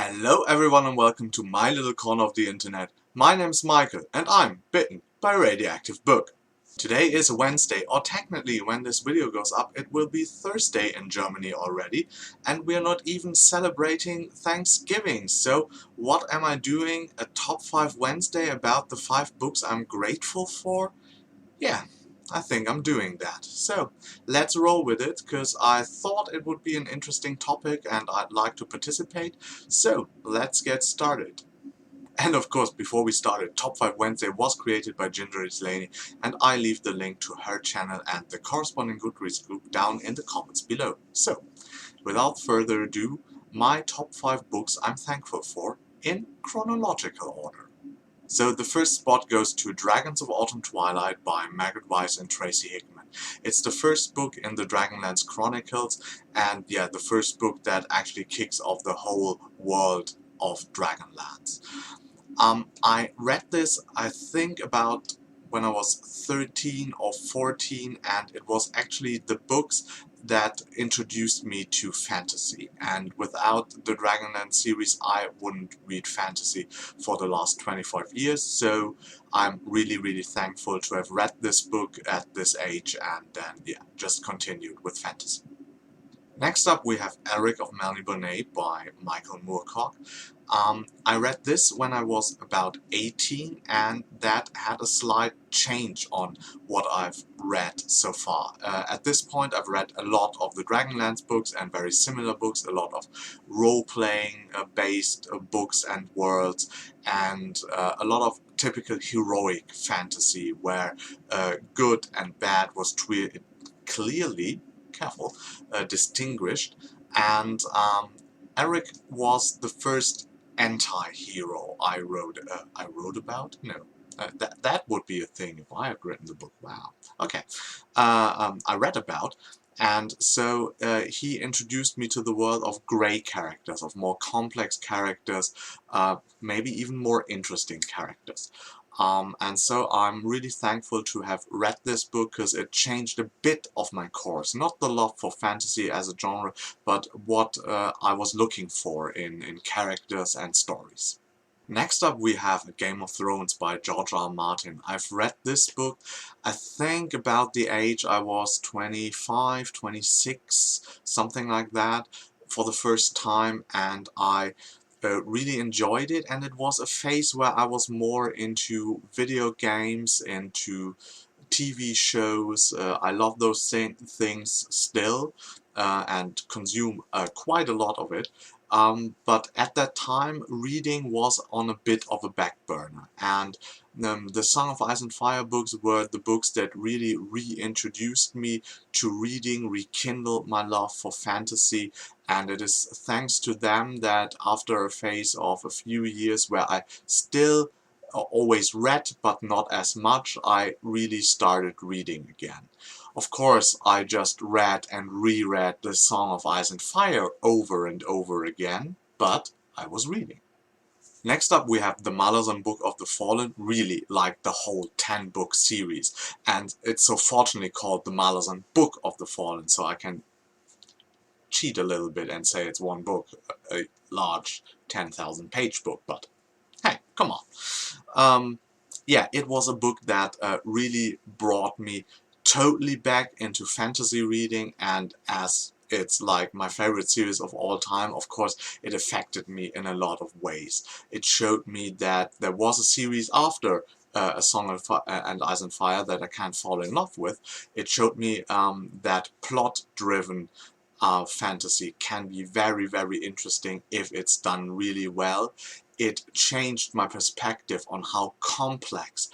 Hello everyone and welcome to my little corner of the internet. My name's Michael and I'm bitten by a radioactive book. Today is Wednesday, or technically when this video goes up it will be Thursday in Germany already, and we are not even celebrating Thanksgiving. So what am I doing? A top 5 Wednesday about the 5 books I'm grateful for? Yeah, I think I'm doing that. So let's roll with it, because I thought it would be an interesting topic and I'd like to participate. So let's get started. And of course, before we started, Top 5 Wednesday was created by Ginger Delaney, and I leave the link to her channel and the corresponding Goodreads group down in the comments below. So, without further ado, my top 5 books I'm thankful for in chronological order. So the first spot goes to Dragons of Autumn Twilight by Margaret Weiss and Tracy Hickman. It's the first book in the Dragonlance Chronicles, and yeah, the first book that actually kicks off the whole world of Dragonlance. I read this, I think, about when I was 13 or 14, and it was actually the books that introduced me to fantasy. And without the Dragonlance series, I wouldn't read fantasy for the last 25 years. So I'm really thankful to have read this book at this age, and then, yeah, just continued with fantasy. Next up we have Eric of Melbourne by Michael Moorcock. I read this when I was about 18, and that had a slight change on what I've read so far. At this point I've read a lot of the Dragonlance books and very similar books, a lot of role-playing based books and worlds, and a lot of typical heroic fantasy where good and bad was clearly distinguished, and Eric was the first anti-hero I wrote about? No. That would be a thing if I had written the book. Wow. Okay. I read about, and so he introduced me to the world of grey characters, of more complex characters, maybe even more interesting characters. And so I'm really thankful to have read this book, because it changed a bit of my course. Not the love for fantasy as a genre, but what I was looking for in characters and stories. Next up we have Game of Thrones by George R. R. Martin. I've read this book, I think, about the age I was 25, 26, something like that, for the first time, and I really enjoyed it. And it was a phase where I was more into video games, into TV shows. I love those same things still, and consume quite a lot of it. But at that time, reading was on a bit of a back burner, and the Song of Ice and Fire books were the books that really reintroduced me to reading, rekindled my love for fantasy, and it is thanks to them that after a phase of a few years where I still always read but not as much, I really started reading again. Of course, I just read and reread the Song of Ice and Fire over and over again, but I was reading. Next up we have the Malazan Book of the Fallen. Really like the whole 10-book series, and it's so fortunately called the Malazan Book of the Fallen, so I can cheat a little bit and say it's one book, a large 10,000 page book, but hey, come on. Yeah, it was a book that really brought me totally back into fantasy reading, and as it's like my favorite series of all time, of course it affected me in a lot of ways. It showed me that there was a series after A Song of and Ice and Fire that I can't fall in love with. It showed me that plot-driven fantasy can be very interesting if it's done really well. It changed my perspective on how complex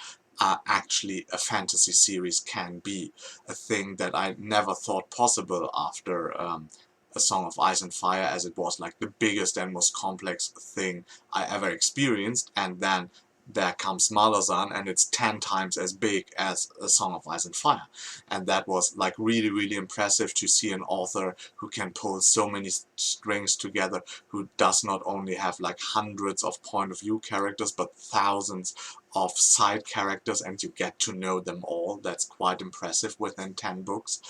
actually a fantasy series can be, a thing that I never thought possible after A Song of Ice and Fire, as it was like the biggest and most complex thing I ever experienced, and then there comes Malazan, and it's 10 times as big as A Song of Ice and Fire. And that was like really, really impressive to see an author who can pull so many strings together, who does not only have like hundreds of point of view characters, but thousands of side characters, and you get to know them all. That's quite impressive within 10 books.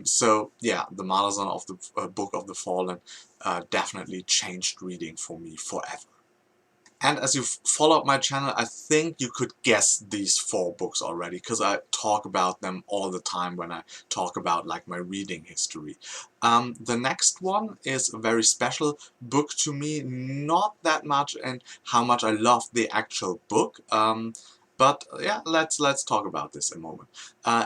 So yeah, the Malazan of the Book of the Fallen definitely changed reading for me forever. And as you've followed my channel, I think you could guess these 4 books already, because I talk about them all the time when I talk about like my reading history. The next one is a very special book to me, not that much in how much I love the actual book, but yeah, let's talk about this in a moment.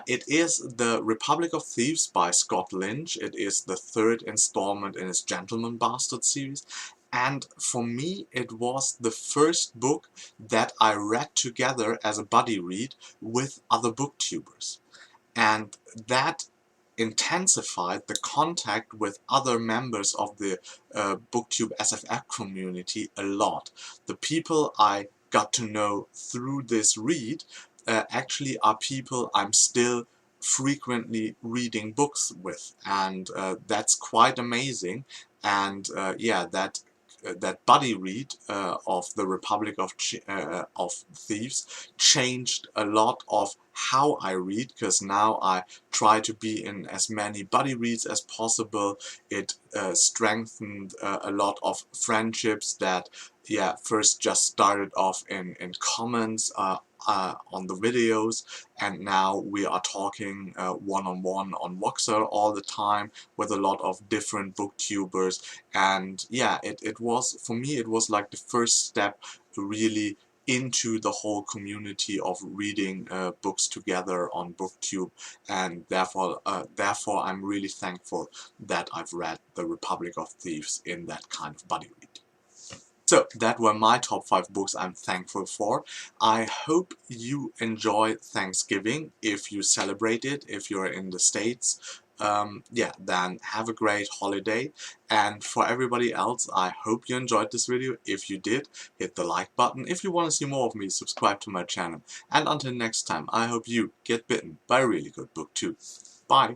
It is The Republic of Thieves by Scott Lynch. It is the 3rd installment in his Gentleman Bastard series. And for me, it was the first book that I read together as a buddy read with other booktubers. And that intensified the contact with other members of the booktube SFF community a lot. The people I got to know through this read actually are people I'm still frequently reading books with, and that's quite amazing. And yeah, that buddy read of the Republic of Thieves changed a lot of how I read, because now I try to be in as many buddy reads as possible. It strengthened a lot of friendships that, yeah, first just started off in comments on the videos, and now we are talking one-on-one on Voxer all the time with a lot of different booktubers. And yeah, it was, for me, it was like the first step really into the whole community of reading books together on BookTube, and therefore I'm really thankful that I've read The Republic of Thieves in that kind of buddy read. So that were my top 5 books I'm thankful for. I hope you enjoy Thanksgiving if you celebrate it, if you're in the States. Yeah, then have a great holiday. And for everybody else, I hope you enjoyed this video. If you did, hit the like button. If you want to see more of me, subscribe to my channel. And until next time, I hope you get bitten by a really good book too. Bye!